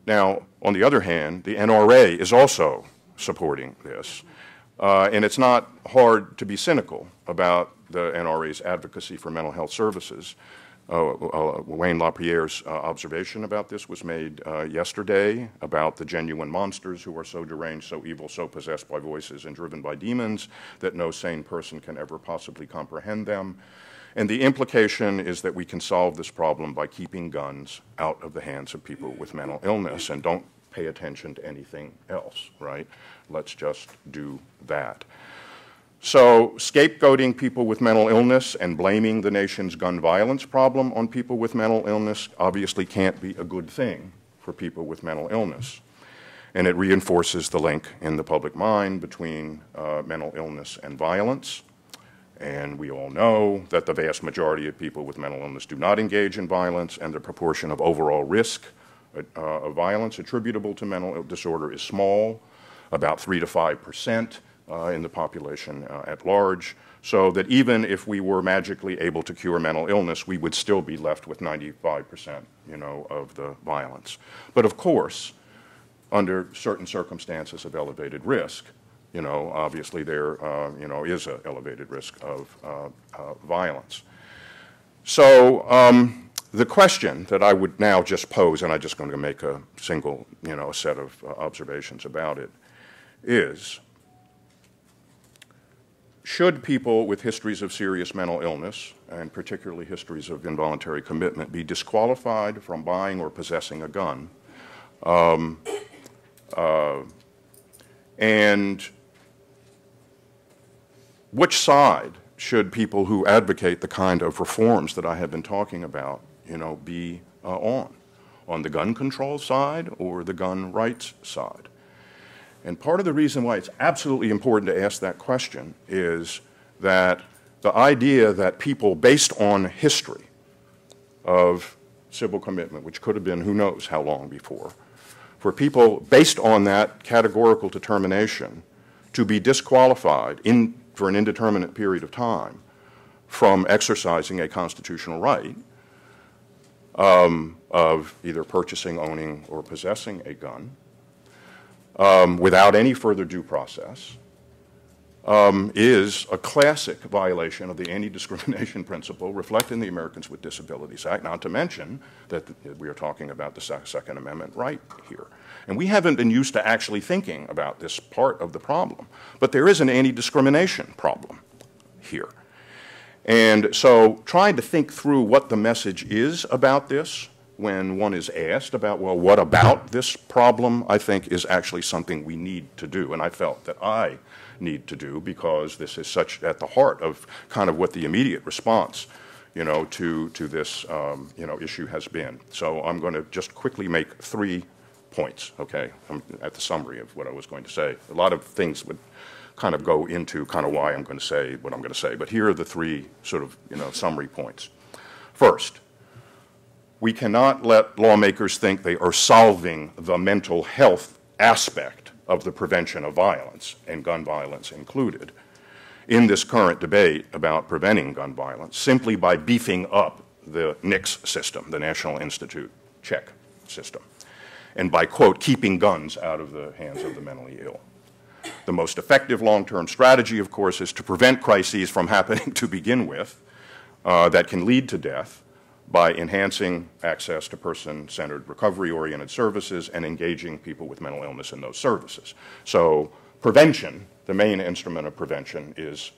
Now, on the other hand, the NRA is also supporting this. And it's not hard to be cynical about the NRA's advocacy for mental health services. Wayne LaPierre's observation about this was made yesterday about the genuine monsters who are so deranged, so evil, so possessed by voices and driven by demons that no sane person can ever possibly comprehend them. And the implication is that we can solve this problem by keeping guns out of the hands of people with mental illness. And don't pay attention to anything else, right? Let's just do that. So scapegoating people with mental illness and blaming the nation's gun violence problem on people with mental illness obviously can't be a good thing for people with mental illness. And it reinforces the link in the public mind between mental illness and violence. And we all know that the vast majority of people with mental illness do not engage in violence, and the proportion of overall risk of violence attributable to mental disorder is small, about 3 to 5%. In the population at large, so that even if we were magically able to cure mental illness, we would still be left with 95%, of the violence. But of course, under certain circumstances of elevated risk, obviously there, is an elevated risk of violence. So the question that I would now just pose, and I'm just going to make a single, set of observations about it, is, should people with histories of serious mental illness, and particularly histories of involuntary commitment, be disqualified from buying or possessing a gun? And which side should people who advocate the kind of reforms that I have been talking about, be on? On the gun control side or the gun rights side? And part of the reason why it's absolutely important to ask that question is that the idea that people, based on history of civil commitment, which could have been who knows how long before, for people based on that categorical determination to be disqualified for an indeterminate period of time from exercising a constitutional right of either purchasing, owning, or possessing a gun, without any further due process, is a classic violation of the anti-discrimination principle reflected in the Americans with Disabilities Act, not to mention that we are talking about the Second Amendment right here. And we haven't been used to actually thinking about this part of the problem, but there is an anti-discrimination problem here. And so trying to think through what the message is about this when one is asked about, well, what about this problem, I think is actually something we need to do. And I felt that I need to do because this is such at the heart of kind of what the immediate response, to this, issue has been. So I'm going to just quickly make 3 points, okay? I'm at the summary of what I was going to say. A lot of things would kind of go into kind of why I'm going to say what I'm going to say. But here are the 3 sort of, summary points. First, we cannot let lawmakers think they are solving the mental health aspect of the prevention of violence, and gun violence included, in this current debate about preventing gun violence simply by beefing up the NICS system, the National Institute Check system, and by, quote, keeping guns out of the hands of the mentally ill. The most effective long-term strategy, of course, is to prevent crises from happening to begin with that can lead to death, by enhancing access to person-centered recovery-oriented services and engaging people with mental illness in those services. So prevention, the main instrument of prevention, is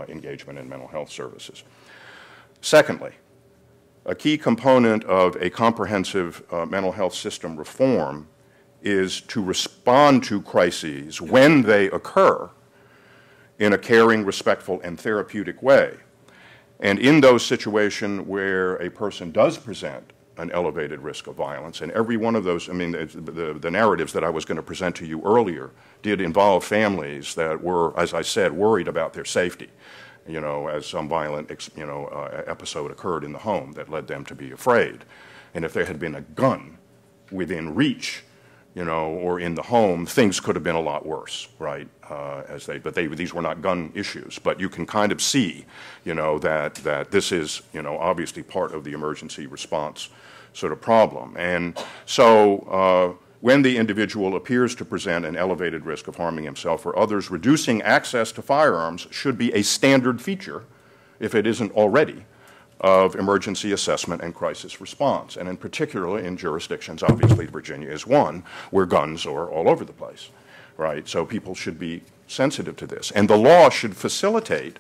engagement in mental health services. Secondly, a key component of a comprehensive mental health system reform is to respond to crises when they occur in a caring, respectful, and therapeutic way. And in those situations where a person does present an elevated risk of violence, and every one of those, I mean, the narratives that I was going to present to you earlier did involve families that were, as I said, worried about their safety, as some violent, episode occurred in the home that led them to be afraid. And if there had been a gun within reach, or in the home, things could have been a lot worse, right? These were not gun issues, but you can kind of see, that this is, obviously part of the emergency response sort of problem. And so when the individual appears to present an elevated risk of harming himself or others, reducing access to firearms should be a standard feature, if it isn't already, of emergency assessment and crisis response, and in particular in jurisdictions, obviously Virginia is one, where guns are all over the place, right? So people should be sensitive to this. And the law should facilitate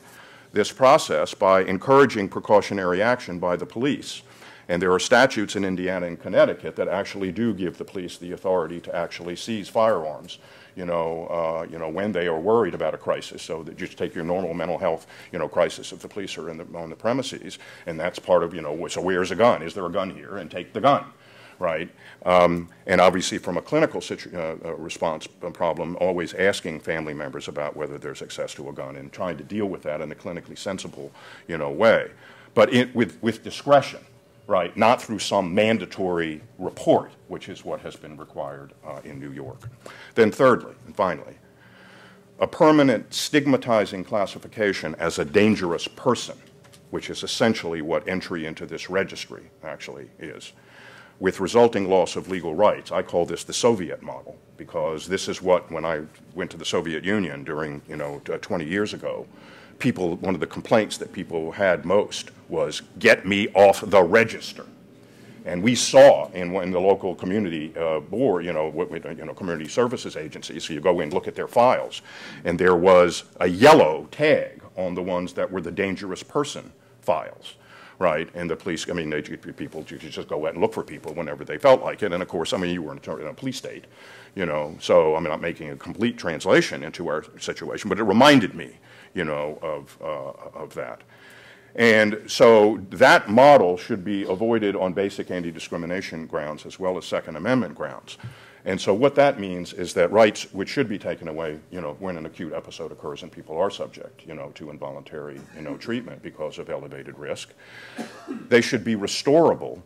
this process by encouraging precautionary action by the police And there are statutes in Indiana and Connecticut that actually do give the police the authority to actually seize firearms, when they are worried about a crisis. So that you take your normal mental health, crisis if the police are on the premises, and that's part of, so where's a gun? Is there a gun here? And take the gun, right? And obviously from a clinical response problem, always asking family members about whether there's access to a gun and trying to deal with that in a clinically sensible, way. But with discretion. Right, not through some mandatory report, which is what has been required in New York. Then thirdly, and finally, a permanent stigmatizing classification as a dangerous person, which is essentially what entry into this registry actually is, with resulting loss of legal rights. I call this the Soviet model, because this is what, when I went to the Soviet Union during, 20 years ago, one of the complaints that people had most was, get me off the register. And we saw in the local community board, community services agencies, so you go in and look at their files, and there was a yellow tag on the ones that were the dangerous person files, right? And the police, people could just go out and look for people whenever they felt like it. And of course, you were in a police state, so I'm not making a complete translation into our situation, but it reminded me, of that. And so that model should be avoided on basic anti-discrimination grounds as well as Second Amendment grounds. And so what that means is that rights which should be taken away, when an acute episode occurs and people are subject, to involuntary, treatment because of elevated risk, they should be restorable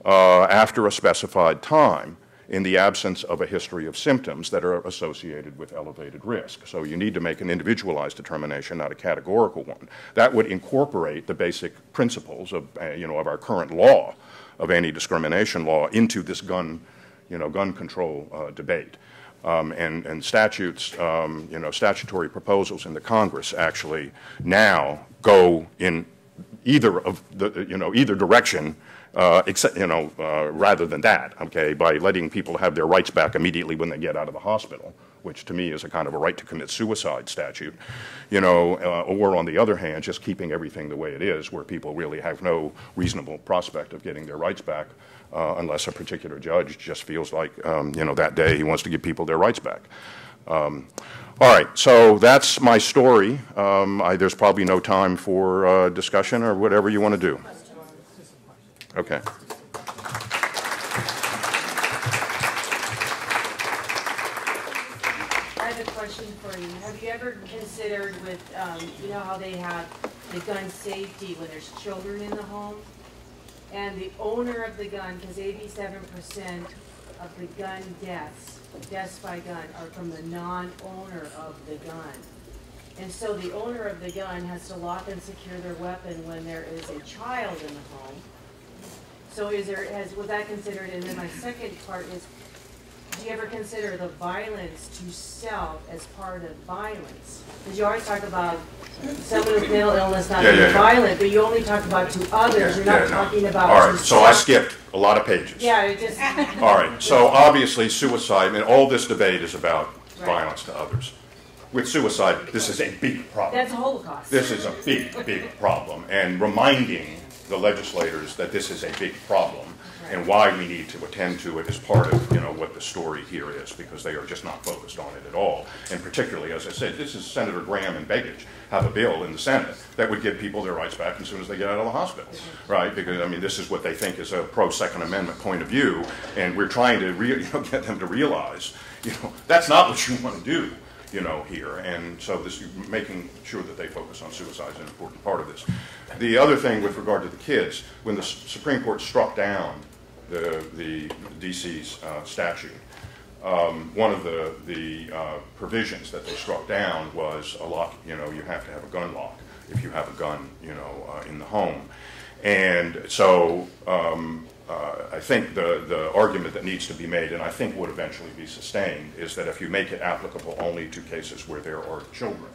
after a specified time in the absence of a history of symptoms that are associated with elevated risk. So you need to make an individualized determination, not a categorical one. That would incorporate the basic principles of, of our current law, of anti-discrimination law, into this gun control debate. And statutes, statutory proposals in the Congress actually now go in either of the, either direction, rather than that, okay, by letting people have their rights back immediately when they get out of the hospital, which to me is a kind of a right to commit suicide statute, or on the other hand, just keeping everything the way it is, where people really have no reasonable prospect of getting their rights back unless a particular judge just feels like, that day he wants to give people their rights back. All right, so that's my story. There's probably no time for discussion or whatever you want to do. Okay. I have a question for you. Have you ever considered with, how they have the gun safety when there's children in the home? And the owner of the gun, because 87% of the gun deaths by gun, are from the non-owner of the gun. And so the owner of the gun has to lock and secure their weapon when there is a child in the home. So was that considered? And then my second part is, do you ever consider the violence to self as part of violence? Because you always talk about someone with mental illness not being violent, but you only talk about to others. You're not talking about. All right, so I skipped a lot of pages. Yeah, it just. All right, so obviously suicide, and all this debate is about violence to others. With suicide, this is a big problem. That's a Holocaust. This is a big, big problem, and reminding the legislators that this is a big problem and why we need to attend to it is part of, what the story here is, because they are just not focused on it at all. And particularly, as I said, this is Senator Graham and Begich have a bill in the Senate that would give people their rights back as soon as they get out of the hospital, right? Because, this is what they think is a pro-Second Amendment point of view, and we're trying to get them to realize, that's not what you want to do. Here. And so making sure that they focus on suicide is an important part of this. The other thing with regard to the kids, when the Supreme Court struck down the DC's statute, one of the provisions that they struck down was a lock, you have to have a gun lock if you have a gun, in the home. And so I think the argument that needs to be made, and I think would eventually be sustained, is that if you make it applicable only to cases where there are children,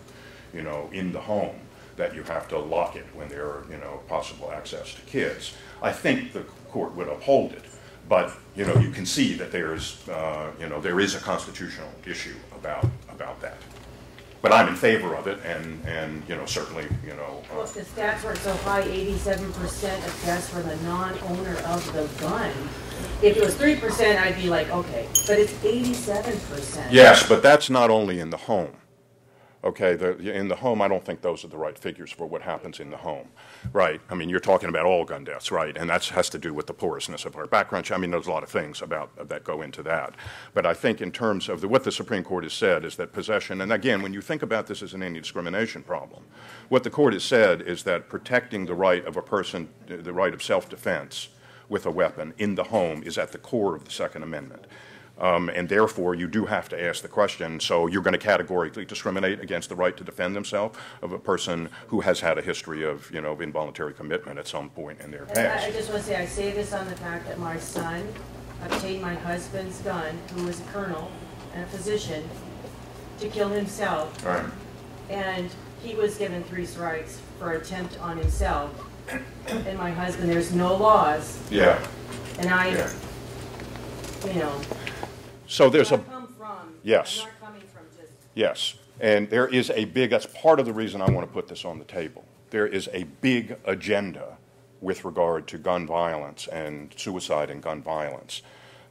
in the home, that you have to lock it when there are, possible access to kids. I think the court would uphold it, but, you can see that there is a constitutional issue about that. But I'm in favor of it, and you know, certainly, you know. Well, if the stats were so high, 87% of deaths were the non-owner of the gun. If it was 3%, I'd be like, okay, but it's 87%. Yes, but that's not only in the home. Okay, in the home, I don't think those are the right figures for what happens in the home, right? I mean, you're talking about all gun deaths, right? And that has to do with the porousness of our background. I mean, there's a lot of things about that go into that. But I think in terms of what the Supreme Court has said is that possession, and again, when you think about this as an anti-discrimination problem, what the court has said is that protecting the right of a person, the right of self-defense with a weapon in the home is at the core of the Second Amendment. And therefore, you do have to ask the question, so you're going to categorically discriminate against the right to defend themselves of a person who has had a history of, you know, involuntary commitment at some point in their past. I just want to say, I say this on the fact that my son obtained my husband's gun, who was a colonel and a physician, to kill himself. All right. And he was given 3 strikes for attempt on himself. And my husband, there's no laws. Yeah. And I, Yeah. you know. So there's I come from, yes. I'm not coming from just. Yes, and there is a big, that's part of the reason I want to put this on the table. There is a big agenda with regard to gun violence and suicide and gun violence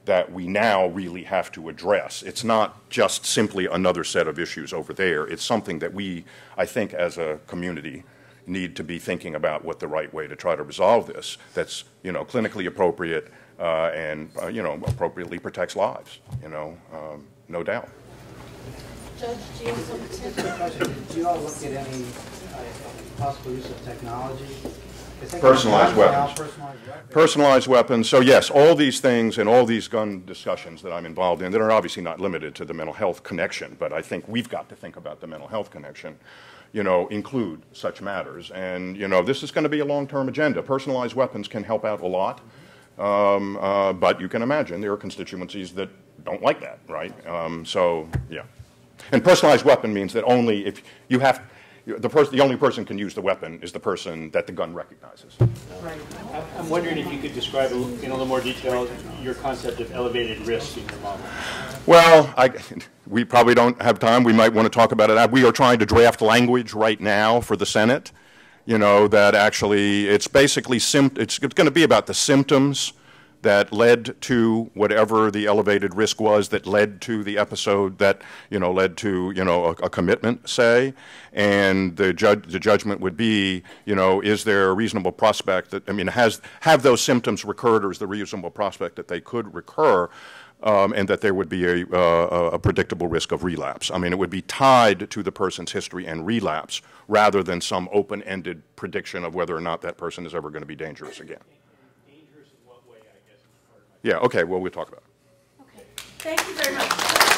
that we now really have to address. It's not just simply another set of issues over there. It's something that we, I think, as a community, need to be thinking about what the right way to try to resolve this that's, you know, clinically appropriate, and you know, appropriately protects lives, you know, no doubt. Judge, do you have some tips? Do you all look at any possible use of technology? Personalized weapons. Personalized weapons. So yes, all these things and all these gun discussions that I'm involved in that are obviously not limited to the mental health connection, but I think we've got to think about the mental health connection, you know, include such matters. And, you know, this is going to be a long-term agenda. Personalized weapons can help out a lot. But you can imagine there are constituencies that don't like that, right? So, yeah. And personalized weapon means that only if you have, the only person can use the weapon is the person that the gun recognizes. Right. I'm wondering if you could describe in a little more detail your concept of elevated risk in your model. Well, we probably don't have time. We might want to talk about it. We are trying to draft language right now for the Senate. You know, that actually, it's basically, it's going to be about the symptoms that led to whatever the elevated risk was that led to the episode that, you know, led to, you know, a commitment, say. And the judgment would be, you know, is there a reasonable prospect that, I mean, have those symptoms recurred, or is the reasonable prospect that they could recur, and that there would be a predictable risk of relapse. I mean, it would be tied to the person's history and relapse rather than some open-ended prediction of whether or not that person is ever going to be dangerous again. Dangerous in what way, I guess, is part of my Yeah, okay, well, we'll talk about it. Okay. Thank you very much.